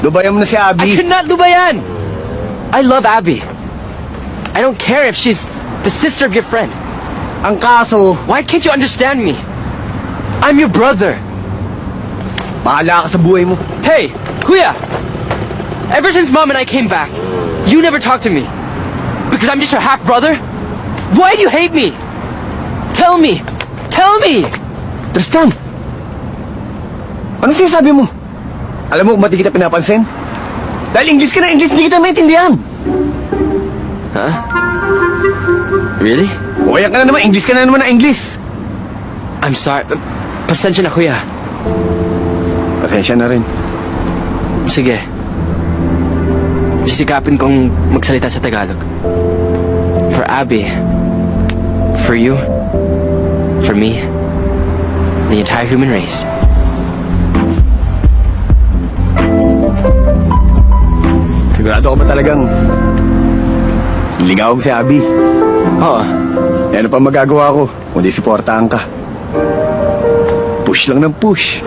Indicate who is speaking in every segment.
Speaker 1: Lubayan mo na si
Speaker 2: I
Speaker 1: Abby.
Speaker 2: cannot lubayan! I love Abby. I don't care if she's the sister of your friend.
Speaker 1: Ang kaso,
Speaker 2: Why can't you understand me? I'm your brother.
Speaker 1: bahala ka sa buhay mo.
Speaker 2: Hey, Kuya! Ever since Mom and I came back, you never talked to me. Because I'm just your half-brother? Why do you hate me? Tell me! Tell me!
Speaker 1: Tristan! Ano sinasabi mo? Alam mo kung ba't di kita pinapansin? Dahil English ka na English, hindi kita maintindihan.
Speaker 2: Really?
Speaker 1: Umayak ka na naman, English ka na naman na English.
Speaker 2: I'm sorry. Pasensya na, Kuya.
Speaker 1: Pasensya na rin.
Speaker 2: Sige. Sisikapin kong magsalita sa Tagalog. For Abby, for you, for me, the entire human race.
Speaker 1: Sigurado ka ba talagang ligaw mo si Abby?
Speaker 2: Oo.
Speaker 1: E ano pa magagawa ko kundi suportahan ka? Push lang ng push.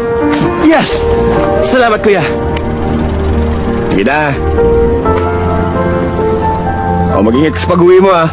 Speaker 2: Yes! Salamat, Kuya.
Speaker 1: Sige na. O, mag-ingat ka sa pag-uwi mo, ha?